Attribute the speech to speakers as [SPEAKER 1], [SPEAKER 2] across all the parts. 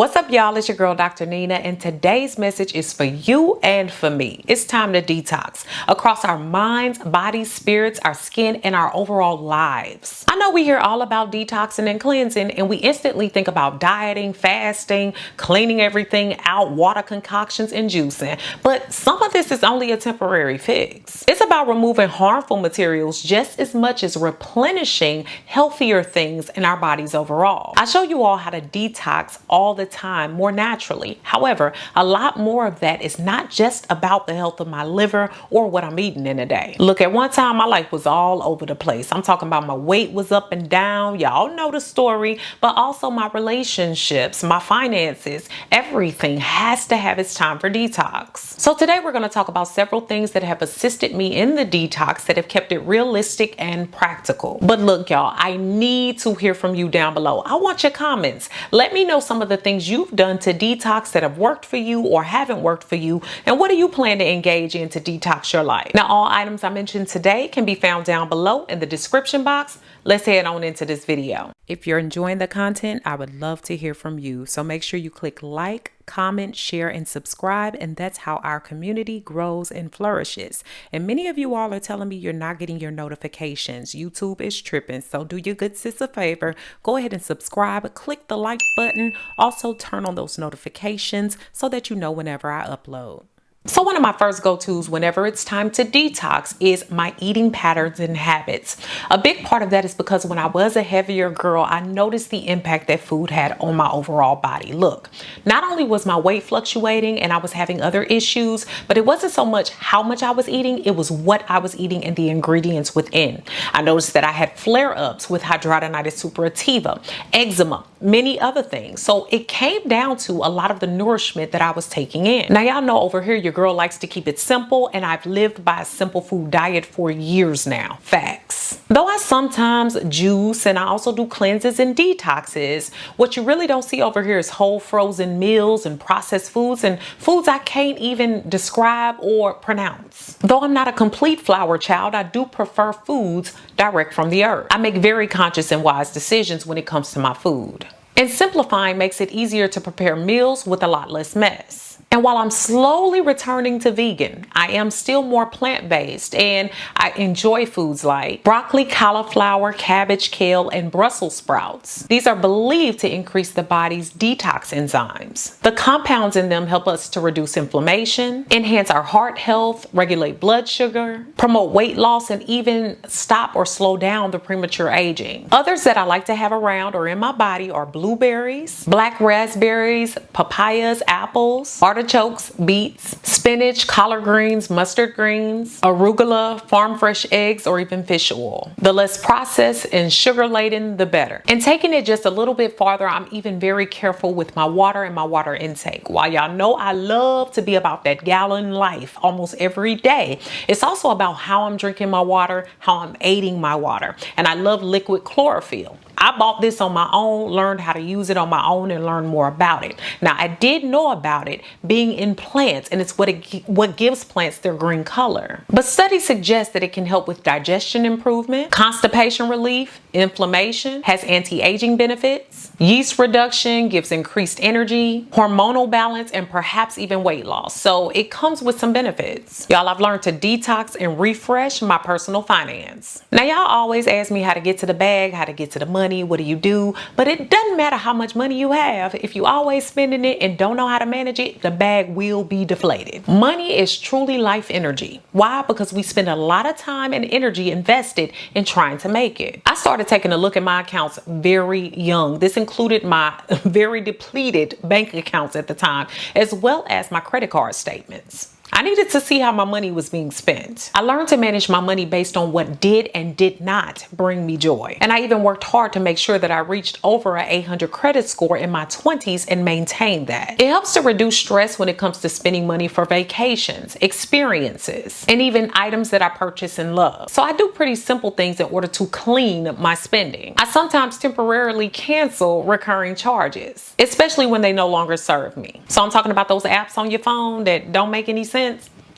[SPEAKER 1] What's up, y'all? It's your girl, Dr. Nina, and today's message is for you and for me. It's time to detox across our minds, bodies, spirits, our skin, and our overall lives. I know we hear all about detoxing and cleansing, and we instantly think about dieting, fasting, cleaning everything out, water concoctions, and juicing. But some of this is only a temporary fix. It's about removing harmful materials just as much as replenishing healthier things in our bodies overall. I show you all how to detox all the time more naturally. However, a lot more of that is not just about the health of my liver or what I'm eating in a day. Look, at one time my life was all over the place. I'm talking about my weight was up and down. Y'all know the story, but also my relationships, my finances, everything has to have its time for detox. So today we're going to talk about several things that have assisted me in the detox that have kept it realistic and practical. But look, y'all, I need to hear from you down below. I want your comments. Let me know some of the things you've done to detox that have worked for you or haven't worked for you, and what do you plan to engage in to detox your life. Now, all items I mentioned today can be found down below in the description box. Let's head on into this video. If you're enjoying the content, I would love to hear from you. So make sure you click like, comment, share, and subscribe. And that's how our community grows and flourishes. And many of you all are telling me you're not getting your notifications. YouTube is tripping. So do your good sis a favor. Go ahead and subscribe. Click the like button. Also turn on those notifications so that you know whenever I upload. So one of my first go-tos whenever it's time to detox is my eating patterns and habits. A big part of that is because when I was a heavier girl, I noticed the impact that food had on my overall body. Look, not only was my weight fluctuating and I was having other issues, but it wasn't so much how much I was eating, it was what I was eating and the ingredients within. I noticed that I had flare-ups with hidradenitis suppurativa, eczema, many other things. So it came down to a lot of the nourishment that I was taking in. Now, y'all know over here, your girl likes to keep it simple, and I've lived by a simple food diet for years now. Facts. Though I sometimes juice and I also do cleanses and detoxes, what you really don't see over here is whole frozen meals and processed foods and foods I can't even describe or pronounce. Though I'm not a complete flower child, I do prefer foods direct from the earth. I make very conscious and wise decisions when it comes to my food. And simplifying makes it easier to prepare meals with a lot less mess. And while I'm slowly returning to vegan, I am still more plant-based, and I enjoy foods like broccoli, cauliflower, cabbage, kale, and Brussels sprouts. These are believed to increase the body's detox enzymes. The compounds in them help us to reduce inflammation, enhance our heart health, regulate blood sugar, promote weight loss, and even stop or slow down the premature aging. Others that I like to have around or in my body are blueberries, black raspberries, papayas, apples, artichokes, beets, spinach, collard greens, mustard greens, arugula, farm fresh eggs, or even fish oil. The less processed and sugar laden, the better. And taking it just a little bit farther, I'm even very careful with my water and my water intake. While y'all know I love to be about that gallon life almost every day, it's also about how I'm drinking my water, how I'm aiding my water. And I love liquid chlorophyll. I bought this on my own, learned how to use it on my own, and learned more about it. Now, I did know about it being in plants, and it's what gives plants their green color. But studies suggest that it can help with digestion improvement, constipation relief, inflammation, has anti-aging benefits, yeast reduction, gives increased energy, hormonal balance, and perhaps even weight loss. So it comes with some benefits. Y'all, I've learned to detox and refresh my personal finance. Now, y'all always ask me how to get to the bag, how to get to the money. What do you do? But it doesn't matter how much money you have. If you always spending it and don't know how to manage it, the bag will be deflated. Money is truly life energy. Why? Because we spend a lot of time and energy invested in trying to make it. I started taking a look at my accounts very young. This included my very depleted bank accounts at the time, as well as my credit card statements. I needed to see how my money was being spent. I learned to manage my money based on what did and did not bring me joy. And I even worked hard to make sure that I reached over an 800 credit score in my 20s and maintained that. It helps to reduce stress when it comes to spending money for vacations, experiences, and even items that I purchase and love. So I do pretty simple things in order to clean my spending. I sometimes temporarily cancel recurring charges, especially when they no longer serve me. So I'm talking about those apps on your phone that don't make any sense.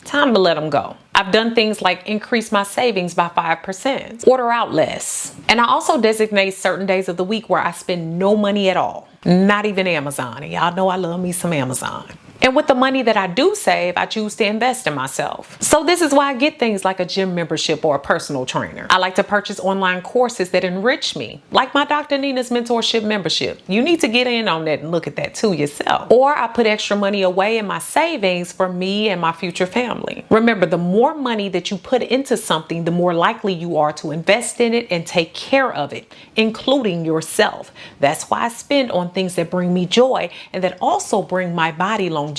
[SPEAKER 1] Time to let them go. I've done things like increase my savings by 5%, order out less. And I also designate certain days of the week where I spend no money at all. Not even Amazon. And y'all know I love me some Amazon. And with the money that I do save, I choose to invest in myself. So this is why I get things like a gym membership or a personal trainer. I like to purchase online courses that enrich me, like my Dr. Nina's mentorship membership. You need to get in on that and look at that too yourself. Or I put extra money away in my savings for me and my future family. Remember, the more money that you put into something, the more likely you are to invest in it and take care of it, including yourself. That's why I spend on things that bring me joy and that also bring my body longevity.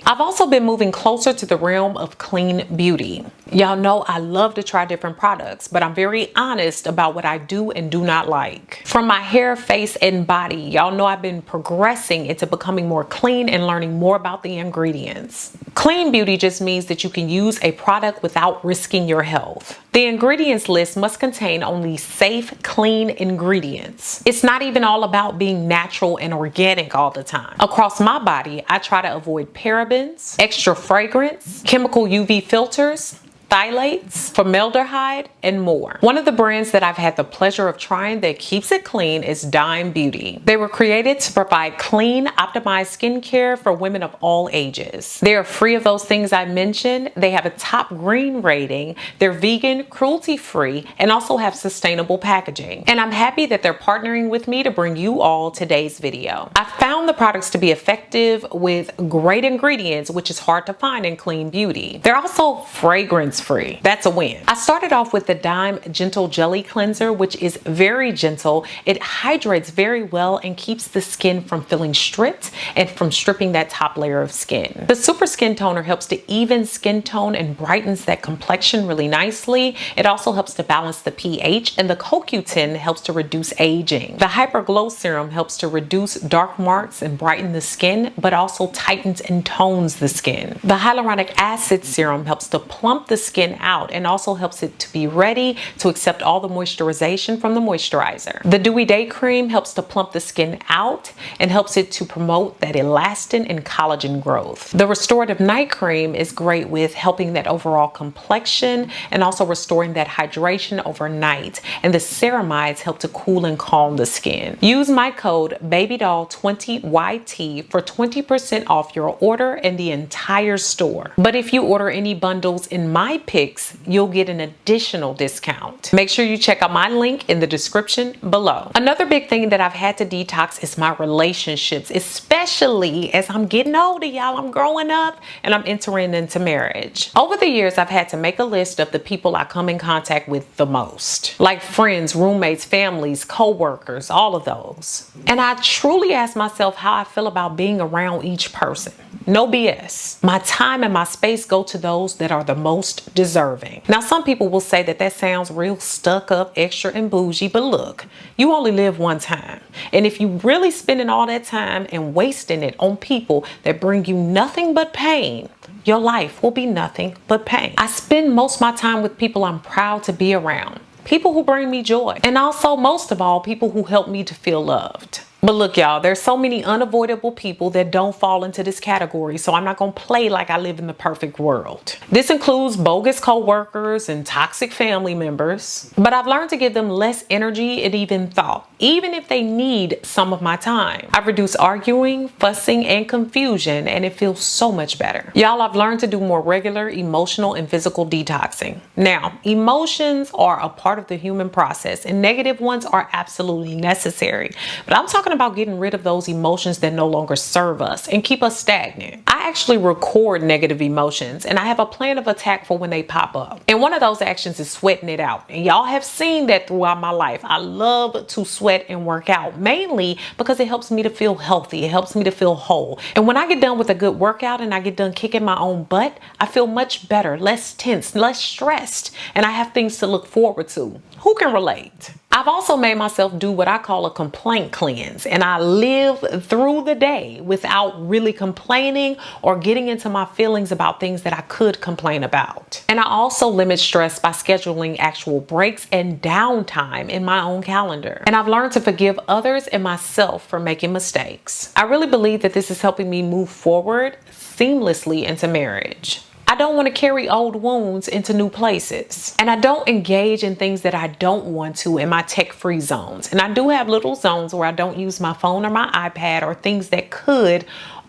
[SPEAKER 1] I've also been moving closer to the realm of clean beauty. Y'all know I love to try different products, but I'm very honest about what I do and do not like. From my hair, face, and body, y'all know I've been progressing into becoming more clean and learning more about the ingredients. Clean beauty just means that you can use a product without risking your health. The ingredients list must contain only safe, clean ingredients. It's not even all about being natural and organic all the time. Across my body, I try to avoid parabens, extra fragrance, chemical UV filters, phthalates, formaldehyde, and more. One of the brands that I've had the pleasure of trying that keeps it clean is Dime Beauty. They were created to provide clean, optimized skincare for women of all ages. They are free of those things I mentioned. They have a top green rating. They're vegan, cruelty-free, and also have sustainable packaging. And I'm happy that they're partnering with me to bring you all today's video. I found the products to be effective with great ingredients, which is hard to find in clean beauty. They're also fragrance free. That's a win. I started off with the Dime Gentle Jelly Cleanser, which is very gentle. It hydrates very well and keeps the skin from feeling stripped and from stripping that top layer of skin. The Super Skin Toner helps to even skin tone and brightens that complexion really nicely. It also helps to balance the pH, and the CoQ10 helps to reduce aging. The Hyper Glow Serum helps to reduce dark marks and brighten the skin, but also tightens and tones the skin. The Hyaluronic Acid Serum helps to plump the skin out and also helps it to be ready to accept all the moisturization from the moisturizer. The Dewy Day Cream helps to plump the skin out and helps it to promote that elastin and collagen growth. The Restorative Night Cream is great with helping that overall complexion and also restoring that hydration overnight. And the ceramides help to cool and calm the skin. Use my code BabyDoll20YT for 20% off your order and the entire store. But if you order any bundles in my picks, you'll get an additional discount. Make sure you check out my link in the description below. Another big thing that I've had to detox is my relationships, especially as I'm getting older, y'all. I'm growing up and I'm entering into marriage. Over the years, I've had to make a list of the people I come in contact with the most, like friends, roommates, families, co-workers, all of those. And I truly ask myself how I feel about being around each person. No BS. My time and my space go to those that are the most deserving. Now, some people will say that sounds real stuck up, extra, and bougie, but look, you only live one time. And if you really spending all that time and wasting it on people that bring you nothing but pain, your life will be nothing but pain. I spend most of my time with people I'm proud to be around, people who bring me joy, and also, most of all, people who help me to feel loved. But look, y'all, there's so many unavoidable people that don't fall into this category, so I'm not gonna play like I live in the perfect world. This includes bogus co-workers and toxic family members, but I've learned to give them less energy and even thought, even if they need some of my time. I've reduced arguing, fussing, and confusion, and it feels so much better. Y'all, I've learned to do more regular emotional and physical detoxing. Now, emotions are a part of the human process, and negative ones are absolutely necessary, but I'm talking about getting rid of those emotions that no longer serve us and keep us stagnant. I actually record negative emotions, and I have a plan of attack for when they pop up. And one of those actions is sweating it out. And y'all have seen that throughout my life. I love to sweat and work out, mainly because it helps me to feel healthy. It helps me to feel whole. And when I get done with a good workout and I get done kicking my own butt, I feel much better, less tense, less stressed, and I have things to look forward to. Who can relate? I've also made myself do what I call a complaint cleanse, and I live through the day without really complaining or getting into my feelings about things that I could complain about. And I also limit stress by scheduling actual breaks and downtime in my own calendar. And I've learned to forgive others and myself for making mistakes. I really believe that this is helping me move forward seamlessly into marriage. I don't want to carry old wounds into new places. And I don't engage in things that I don't want to in my tech-free zones. And I do have little zones where I don't use my phone or my iPad or things that could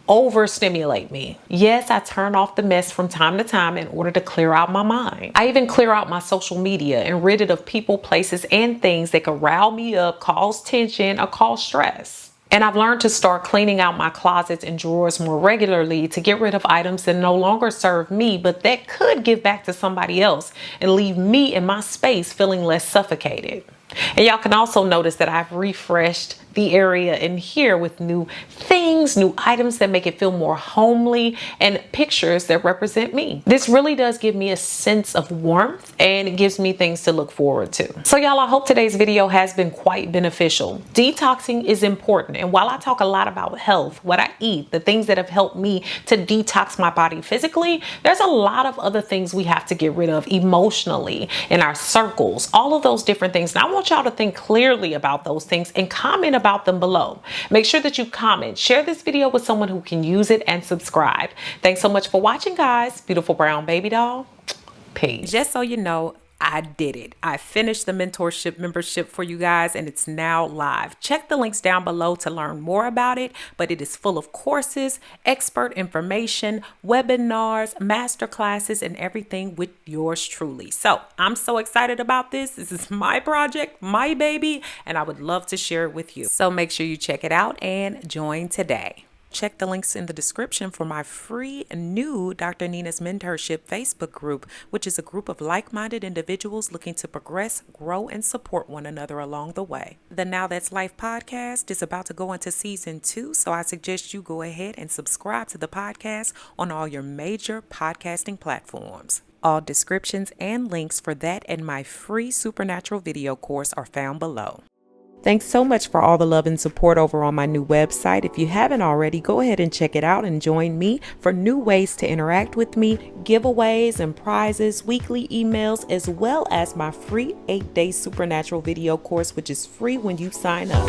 [SPEAKER 1] overstimulate me. Yes, I turn off the mess from time to time in order to clear out my mind. I even clear out my social media and rid it of people, places, and things that could rile me up, cause tension, or cause stress. And I've learned to start cleaning out my closets and drawers more regularly to get rid of items that no longer serve me, but that could give back to somebody else and leave me in my space feeling less suffocated. And y'all can also notice that I've refreshed the area in here with new things, new items that make it feel more homely, and pictures that represent me. This really does give me a sense of warmth, and it gives me things to look forward to. So y'all, I hope today's video has been quite beneficial. Detoxing is important, and while I talk a lot about health, what I eat, the things that have helped me to detox my body physically, there's a lot of other things we have to get rid of emotionally, in our circles, all of those different things. And I want y'all to think clearly about those things and comment about them below. Make sure that you comment, share this video with someone who can use it, and subscribe. Thanks so much for watching, guys. Beautiful brown baby doll. Peace. Just so you know, I did it. I finished the mentorship membership for you guys, and it's now live. Check the links down below to learn more about it, but it is full of courses, expert information, webinars, masterclasses, and everything with yours truly. So I'm so excited about this. This is my project, my baby, and I would love to share it with you. So make sure you check it out and join today. Check the links in the description for my free new Dr. Nina's Mentorship Facebook group, which is a group of like-minded individuals looking to progress, grow, and support one another along the way. The Now That's Life podcast is about to go into season 2, so I suggest you go ahead and subscribe to the podcast on all your major podcasting platforms. All descriptions and links for that and my free supernatural video course are found below. Thanks so much for all the love and support over on my new website. If you haven't already, go ahead and check it out and join me for new ways to interact with me, giveaways and prizes, weekly emails, as well as my free 8-day supernatural video course, which is free when you sign up.